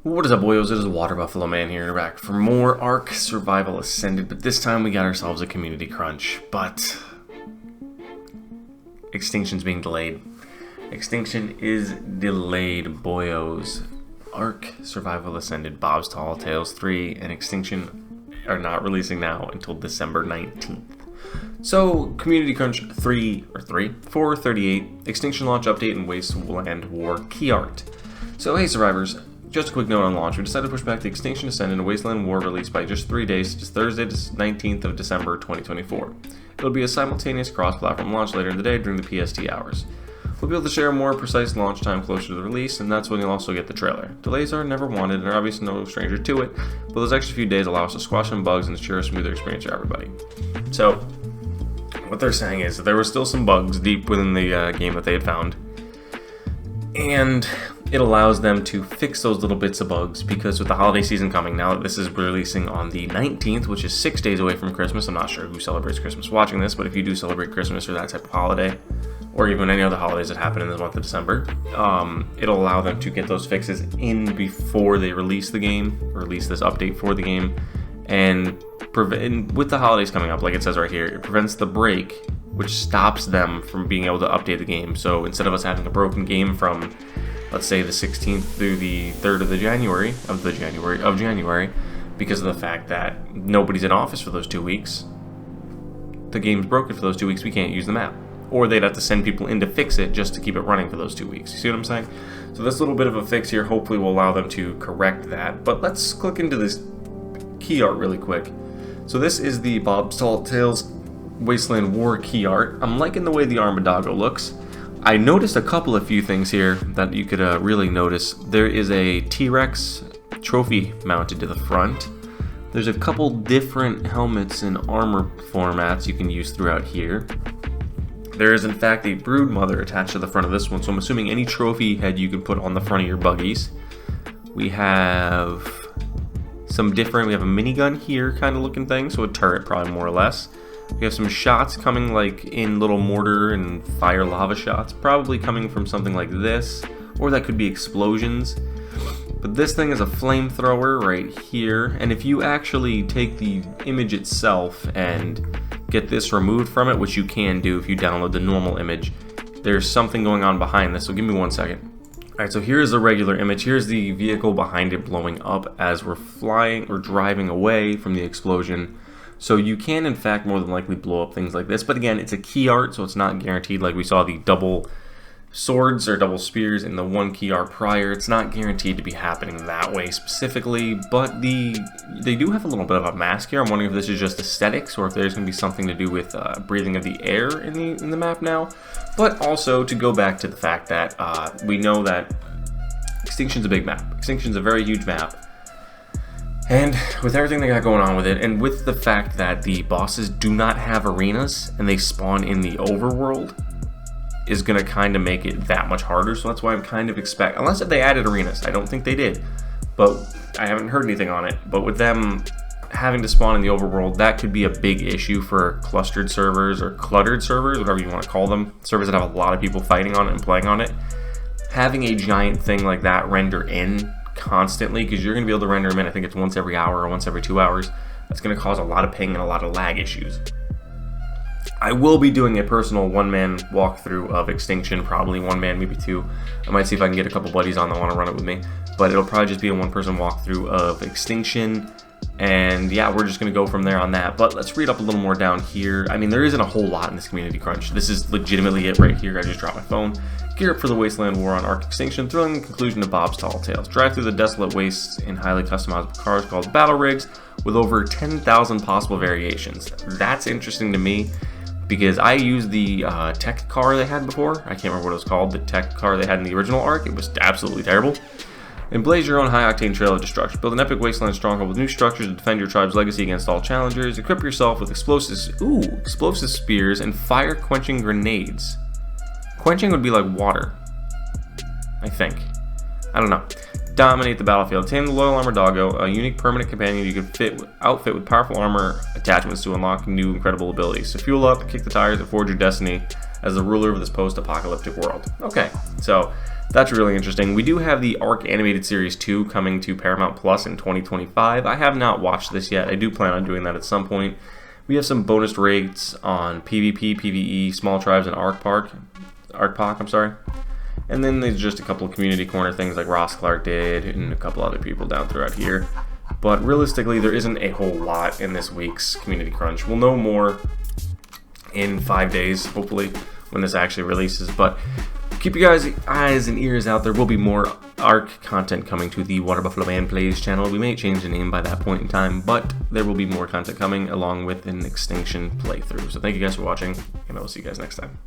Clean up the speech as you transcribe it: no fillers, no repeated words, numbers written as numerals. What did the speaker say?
What is up, boyos? It is Water Buffalo Man here, and we're back for more Ark Survival Ascended, but this time we got ourselves a community crunch. But Extinction's being delayed. Extinction is delayed, boyos. Ark Survival Ascended, Bob's Tall Tales 3, and Extinction are not releasing now until December 19th. So, Community Crunch 438, Extinction Launch Update and Wasteland War Key Art. So, hey survivors. Just a quick note on launch, we decided to push back the Extinction Ascended and Wasteland War release by just 3 days, just Thursday, 19th of December 2024. It'll be a simultaneous cross-platform launch later in the day during the PST hours. We'll be able to share a more precise launch time closer to the release, and that's when you'll also get the trailer. Delays are never wanted and are obviously no stranger to it, but those extra few days allow us to squash some bugs and ensure a smoother experience for everybody. So, what they're saying is that there were still some bugs deep within the game that they had found, and it allows them to fix those little bits of bugs because with the holiday season coming, now that this is releasing on the 19th, which is 6 days away from Christmas, I'm not sure who celebrates Christmas watching this, but if you do celebrate Christmas or that type of holiday, or even any other holidays that happen in the month of December, it'll allow them to get those fixes in before they release the game, release this update for the game, and with the holidays coming up, like it says right here, it prevents the break, which stops them from being able to update the game. So instead of us having a broken game from, let's say, the 16th through the 3rd of January, because of the fact that nobody's in office for those 2 weeks, the game's broken for those 2 weeks, we can't use the map. Or they'd have to send people in to fix it just to keep it running for those 2 weeks. You see what I'm saying? So this little bit of a fix here hopefully will allow them to correct that. But let's click into this key art really quick. So this is the Bob's Tall Tales Wasteland War key art. I'm liking the way the Armadago looks. I noticed a couple of few things here that you could really notice. There is a T-Rex trophy mounted to the front. There's a couple different helmets and armor formats you can use throughout here. There is in fact a brood mother attached to the front of this one, so I'm assuming any trophy head you can put on the front of your buggies. We have some different, we have a minigun here kind of looking thing, so a turret probably more or less. We have some shots coming like in little mortar and fire lava shots, probably coming from something like this, or that could be explosions. But this thing is a flamethrower right here, and if you actually take the image itself and get this removed from it, which you can do if you download the normal image, there's something going on behind this, so give me 1 second. Alright, so here's the regular image. Here's the vehicle behind it blowing up as we're flying or driving away from the explosion. So you can, in fact, more than likely blow up things like this. But again, it's a key art, so it's not guaranteed. Like we saw the double swords or double spears in the one key art prior. It's not guaranteed to be happening that way specifically. But they do have a little bit of a mask here. I'm wondering if this is just aesthetics or if there's going to be something to do with breathing of the air in the map now. But also to go back to the fact that we know that Extinction's a big map. Extinction's a very huge map. And with everything they got going on with it, and with the fact that the bosses do not have arenas and they spawn in the overworld, is going to kind of make it that much harder. So that's why I'm kind of unless if they added arenas, I don't think they did, but I haven't heard anything on it. But with them having to spawn in the overworld, that could be a big issue for clustered servers or cluttered servers, whatever you want to call them, servers that have a lot of people fighting on it and playing on it. Having a giant thing like that render in constantly, because you're going to be able to render them in, I think it's once every hour or once every 2 hours, that's going to cause a lot of ping and a lot of lag issues. I will be doing a personal one-man walkthrough of Extinction, probably one man, maybe two. I might see if I can get a couple buddies on that want to run it with me, but it'll probably just be a one-person walkthrough of Extinction, and yeah, we're just going to go from there on that. But let's read up a little more down here. I mean, there isn't a whole lot in this community crunch. This is legitimately it right here. I just dropped my phone. Gear up for the Wasteland War on Ark Extinction, thrilling conclusion to Bob's Tall Tales. Drive through the desolate wastes in highly customizable cars called battle rigs with over 10,000 possible variations. That's interesting to me because I used the tech car they had before. I can't remember what it was called. The tech car they had in the original Ark. It was absolutely terrible. And blaze your own high-octane trail of destruction. Build an epic wasteland stronghold with new structures to defend your tribe's legacy against all challengers. Equip yourself with explosive spears and fire-quenching grenades. Quenching would be like water, I think. I don't know. Dominate the battlefield. Tame the loyal Armadago, a unique permanent companion you can outfit with powerful armor attachments to unlock new incredible abilities. So fuel up, kick the tires, and forge your destiny as the ruler of this post-apocalyptic world. Okay, so That's really interesting. We do have the Arc Animated Series 2 coming to Paramount Plus in 2025. I have not watched this yet. I do plan on doing that at some point. We have some bonus rates on PvP, PvE, Small Tribes, and ArcPoc, I'm sorry. And then there's just a couple of community corner things like Ross Clark did and a couple other people down throughout here. But realistically, there isn't a whole lot in this week's Community Crunch. We'll know more in 5 days, hopefully, when this actually releases. But keep your guys' eyes and ears out. There will be more ARC content coming to the Water Buffalo Man Plays channel. We may change the name by that point in time, but there will be more content coming along with an Extinction playthrough. So thank you guys for watching, and I will see you guys next time.